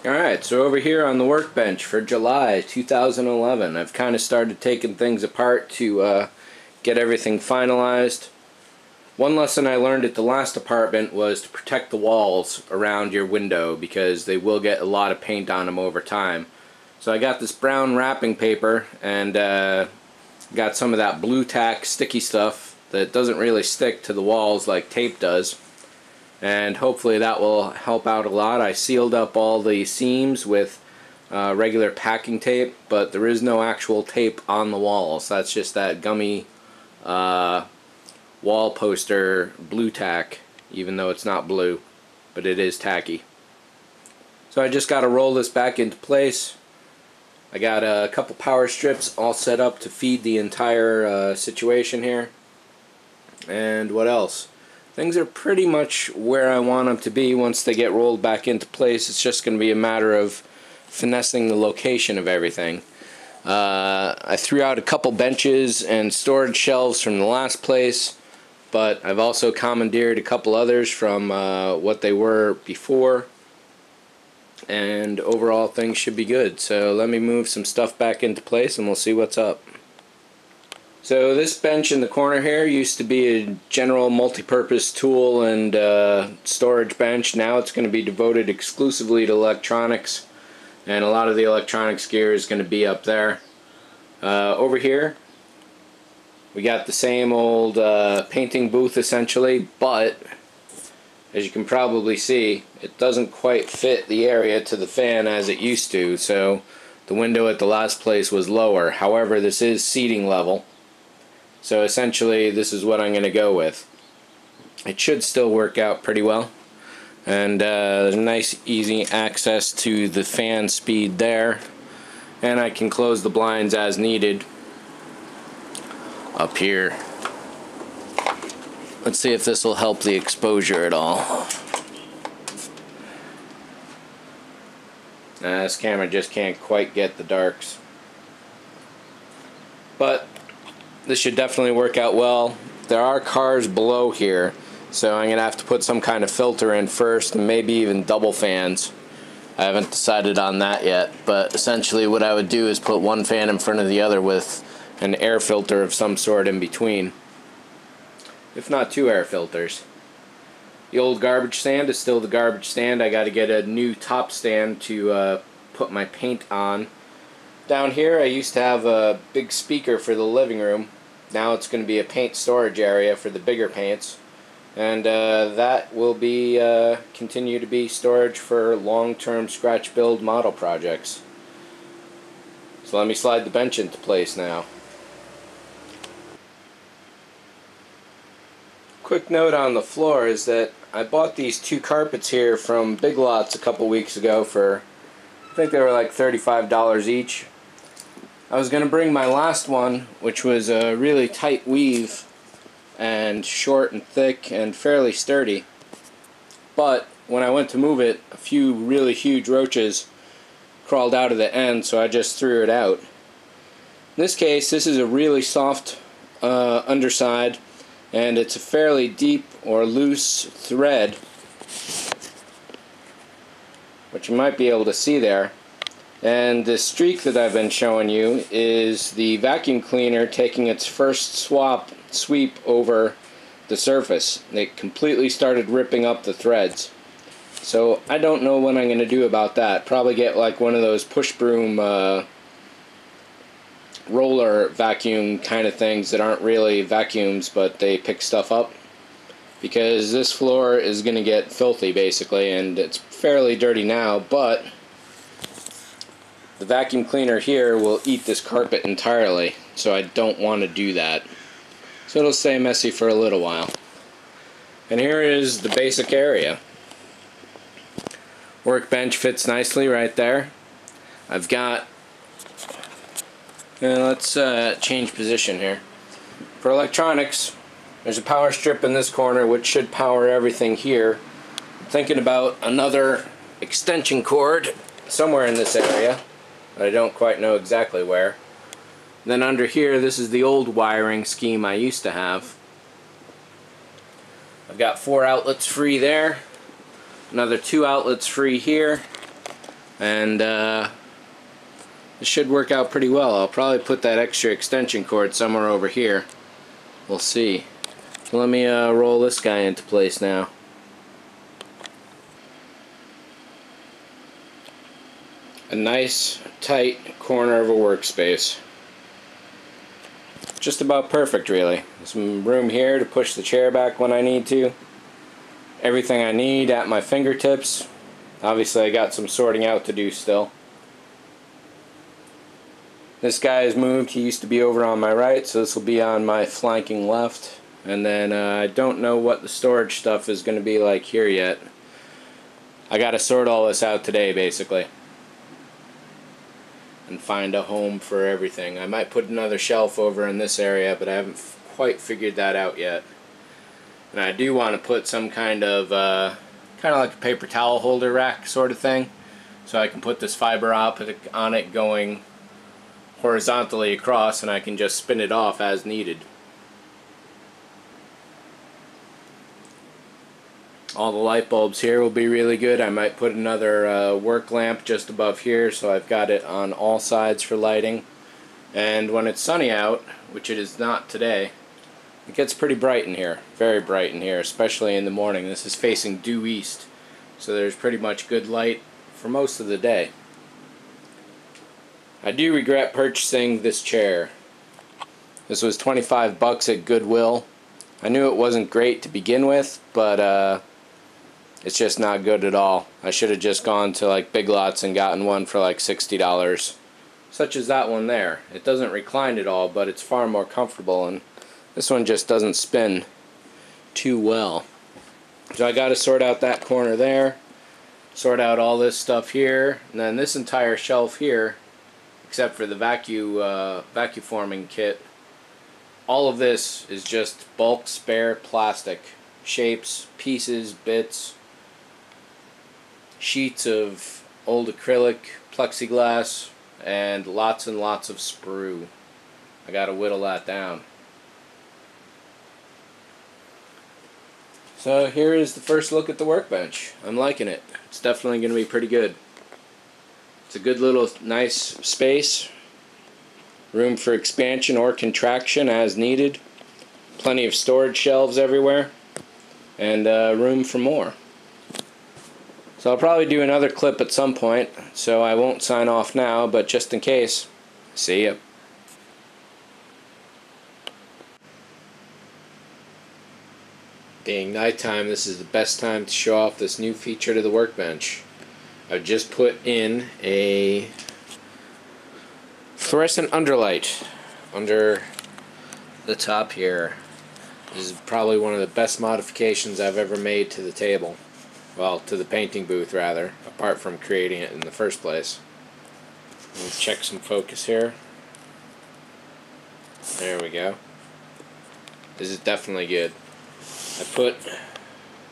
Alright, so over here on the workbench for July 2011, I've kind of started taking things apart to get everything finalized. One lesson I learned at the last apartment was to protect the walls around your window because they will get a lot of paint on them over time. So I got this brown wrapping paper and got some of that blue tack sticky stuff that doesn't really stick to the walls like tape does. And hopefully that will help out a lot. I sealed up all the seams with regular packing tape, but there is no actual tape on the walls. That's just that gummy wall poster blue tack, even though it's not blue, but it is tacky. So I just got to roll this back into place. I got a couple power strips all set up to feed the entire situation here. And what else? Things are pretty much where I want them to be once they get rolled back into place. It's just going to be a matter of finessing the location of everything. I threw out a couple benches and storage shelves from the last place, but I've also commandeered a couple others from what they were before, and overall things should be good. So let me move some stuff back into place and we'll see what's up. So this bench in the corner here used to be a general multi-purpose tool and storage bench. Now it's going to be devoted exclusively to electronics, and a lot of the electronics gear is going to be up there. Over here we got the same old painting booth essentially, but as you can probably see, it doesn't quite fit the area to the fan as it used to, so the window at the last place was lower. However, this is seating level. So essentially this is what I'm going to go with. It should still work out pretty well. And there's nice easy access to the fan speed there. And I can close the blinds as needed up here. Let's see if this will help the exposure at all. This camera just can't quite get the darks. But this should definitely work out well. There are cars below here, so I'm going to have to put some kind of filter in first, and maybe even double fans. I haven't decided on that yet, but essentially what I would do is put one fan in front of the other with an air filter of some sort in between. If not two air filters. The old garbage stand is still the garbage stand. I got to get a new top stand to put my paint on. Down here I used to have a big speaker for the living room. Now it's going to be a paint storage area for the bigger paints, and that will be continue to be storage for long-term scratch build model projects. So let me slide the bench into place now. Quick note on the floor is that I bought these two carpets here from Big Lots a couple weeks ago for, I think they were like $35 each. I was going to bring my last one, which was a really tight weave and short and thick and fairly sturdy, but when I went to move it, a few really huge roaches crawled out of the end, so I just threw it out. In this case, this is a really soft underside, and it's a fairly deep or loose thread, which you might be able to see there. And the streak that I've been showing you is the vacuum cleaner taking its first sweep over the surface. It completely started ripping up the threads. So I don't know what I'm going to do about that. Probably get like one of those push broom roller vacuum kind of things that aren't really vacuums, but they pick stuff up. Because this floor is going to get filthy basically, and it's fairly dirty now, but the vacuum cleaner here will eat this carpet entirely, so I don't want to do that. So it'll stay messy for a little while. And here is the basic area. Workbench fits nicely right there. I've got, let's change position here. For electronics, there's a power strip in this corner which should power everything here. I'm thinking about another extension cord somewhere in this area. I don't quite know exactly where. Then under here, this is the old wiring scheme I used to have. I've got 4 outlets free there, another 2 outlets free here, and it should work out pretty well. I'll probably put that extra extension cord somewhere over here. We'll see. So let me roll this guy into place now. A nice tight corner of a workspace. Just about perfect, really. Some room here to push the chair back when I need to. Everything I need at my fingertips. Obviously I got some sorting out to do still. This guy has moved. He used to be over on my right, so this will be on my flanking left. And then I don't know what the storage stuff is going to be like here yet. I got to sort all this out today, basically, and find a home for everything. I might put another shelf over in this area, but I haven't quite figured that out yet. And I do want to put some kind of like a paper towel holder rack sort of thing, so I can put this fiber optic on it going horizontally across, and I can just spin it off as needed. All the light bulbs here will be really good. I might put another work lamp just above here, so I've got it on all sides for lighting. And when it's sunny out, which it is not today, it gets pretty bright in here. Very bright in here, especially in the morning. This is facing due east, so there's pretty much good light for most of the day. I do regret purchasing this chair. This was 25 bucks at Goodwill. I knew it wasn't great to begin with, but it's just not good at all. I should have just gone to like Big Lots and gotten one for like $60. Such as that one there. It doesn't recline at all, but it's far more comfortable, and this one just doesn't spin too well. So I got to sort out that corner there, sort out all this stuff here, and then this entire shelf here, except for the vacuum forming kit. All of this is just bulk spare plastic. Shapes, pieces, bits, sheets of old acrylic, plexiglass, and lots of sprue. I gotta whittle that down. So here is the first look at the workbench. I'm liking it. It's definitely gonna be pretty good. It's a good little nice space. Room for expansion or contraction as needed. Plenty of storage shelves everywhere. And room for more. So I'll probably do another clip at some point, so I won't sign off now, but just in case, see ya. Being nighttime, this is the best time to show off this new feature to the workbench. I've just put in a fluorescent underlight under the top here. This is probably one of the best modifications I've ever made to the table. Well, to the painting booth rather, apart from creating it in the first place. We'll check some focus here. There we go. This is definitely good.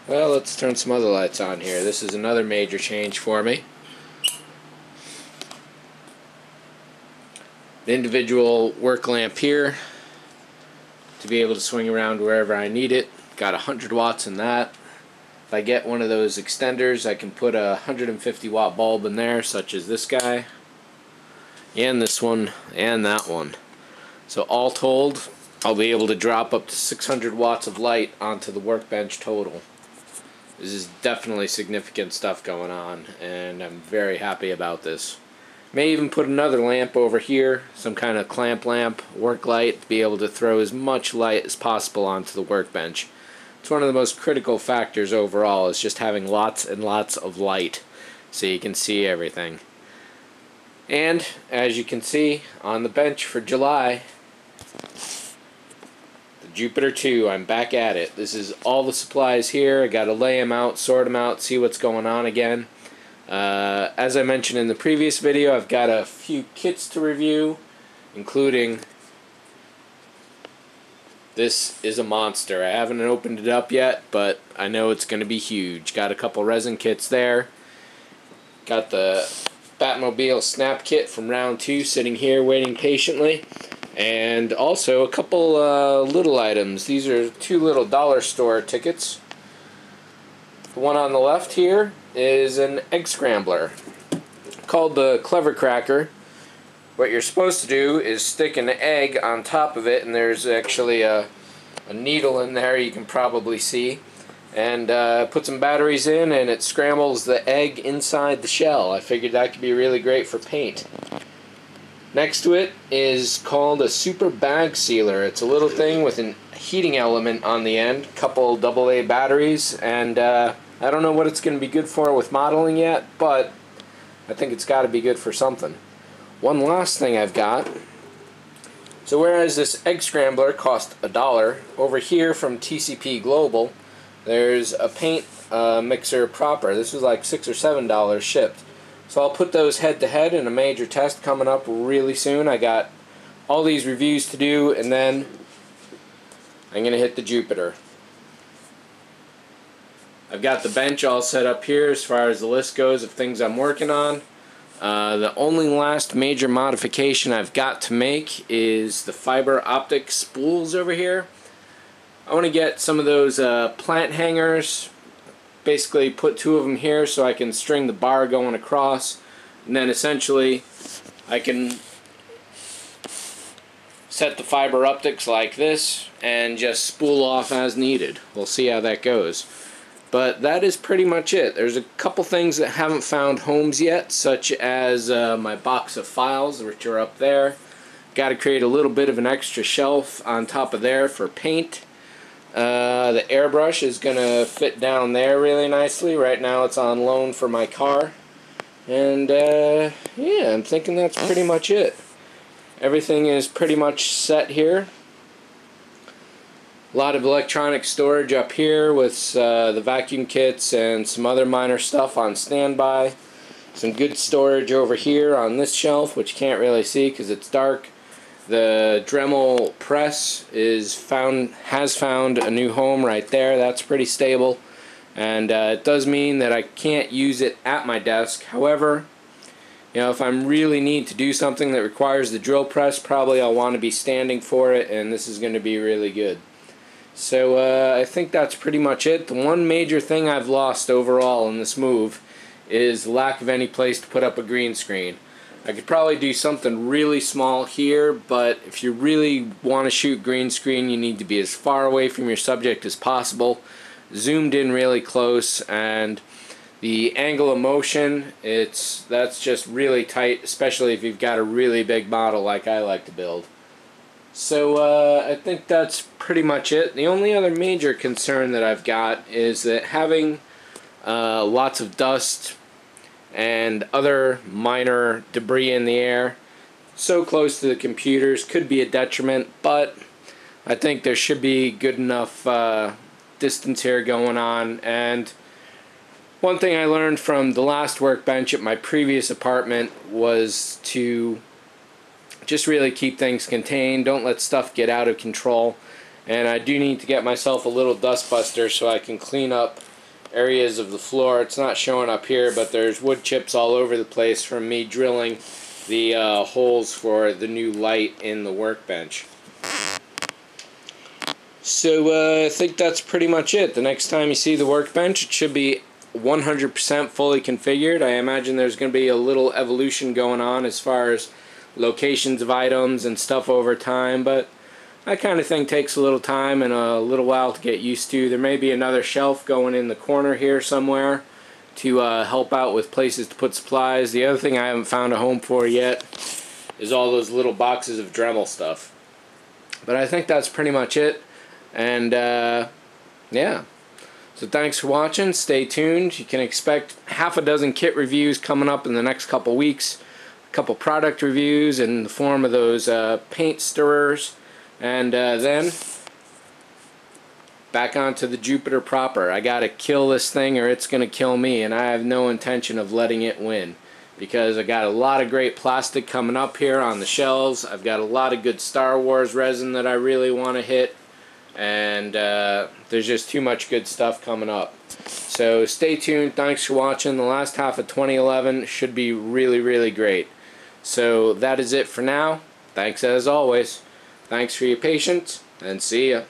Well, let's turn some other lights on here. This is another major change for me. An individual work lamp here to be able to swing around wherever I need it. Got 100 watts in that. If I get one of those extenders, I can put a 150 watt bulb in there, such as this guy, and this one, and that one. So all told, I'll be able to drop up to 600 watts of light onto the workbench total. This is definitely significant stuff going on, and I'm very happy about this. May even put another lamp over here, some kind of clamp lamp, work light, to be able to throw as much light as possible onto the workbench. It's one of the most critical factors overall, is just having lots and lots of light so you can see everything. And as you can see on the bench for July, the Jupiter 2, I'm back at it. This is all the supplies here. I got to lay them out, sort them out, see what's going on again. As I mentioned in the previous video, I've got a few kits to review, including this is a monster. I haven't opened it up yet, but I know it's going to be huge. Got a couple resin kits there. Got the Batmobile snap kit from round 2 sitting here waiting patiently. And also a couple little items. These are 2 little dollar store tickets. The one on the left here is an egg scrambler. called the Clever Cracker. What you're supposed to do is stick an egg on top of it, and there's actually a needle in there you can probably see, and put some batteries in, and it scrambles the egg inside the shell. I figured that could be really great for paint. Next to it is called a Super Bag Sealer. It's a little thing with a heating element on the end, couple AA batteries, and I don't know what it's going to be good for with modeling yet, but I think it's got to be good for something. One last thing I've got. So whereas this egg scrambler cost $1, over here from TCP Global, there's a paint mixer proper. This was like $6 or $7 shipped. So I'll put those head to head in a major test coming up really soon. I got all these reviews to do, and then I'm going to hit the Jupiter. I've got the bench all set up here as far as the list goes of things I'm working on. The only last major modification I've got to make is the fiber optic spools over here. I want to get some of those plant hangers, basically put 2 of them here so I can string the bar going across, and then essentially I can set the fiber optics like this and just spool off as needed. We'll see how that goes. But that is pretty much it. There's a couple things that haven't found homes yet, such as my box of files, which are up there. Got to create a little bit of an extra shelf on top of there for paint. The airbrush is going to fit down there really nicely. Right now it's on loan for my car. And yeah, I'm thinking that's pretty much it. Everything is pretty much set here. A lot of electronic storage up here with the vacuum kits and some other minor stuff on standby. Some good storage over here on this shelf, which you can't really see because it's dark. The Dremel press has found a new home right there. That's pretty stable, and it does mean that I can't use it at my desk. However, you know, if I'm really need to do something that requires the drill press, probably I'll want to be standing for it, and this is going to be really good. So I think that's pretty much it. The one major thing I've lost overall in this move is lack of any place to put up a green screen. I could probably do something really small here, but if you really want to shoot green screen, you need to be as far away from your subject as possible, zoomed in really close, and the angle of motion, that's just really tight, especially if you've got a really big model like I like to build. So I think that's pretty much it. The only other major concern that I've got is that having lots of dust and other minor debris in the air so close to the computers could be a detriment, but I think there should be good enough distance here going on. And one thing I learned from the last workbench at my previous apartment was to just really keep things contained, don't let stuff get out of control. And I do need to get myself a little dust buster so I can clean up areas of the floor. It's not showing up here, but there's wood chips all over the place from me drilling the holes for the new light in the workbench. So I think that's pretty much it. The next time you see the workbench, it should be 100% fully configured. I imagine there's going to be a little evolution going on as far as locations of items and stuff over time, but that kind of thing takes a little time and a little while to get used to. There may be another shelf going in the corner here somewhere to help out with places to put supplies. The other thing I haven't found a home for yet is all those little boxes of Dremel stuff. But I think that's pretty much it. And yeah. So thanks for watching. Stay tuned. You can expect half a dozen kit reviews coming up in the next couple weeks. A couple product reviews in the form of those paint stirrers. And then back onto the Jupiter proper. I gotta kill this thing or it's gonna kill me, and I have no intention of letting it win, because I got a lot of great plastic coming up here on the shelves. I've got a lot of good Star Wars resin that I really want to hit, and there's just too much good stuff coming up. So stay tuned. Thanks for watching. The last half of 2011 should be really, really great. So that is it for now. Thanks as always. Thanks for your patience, and see ya.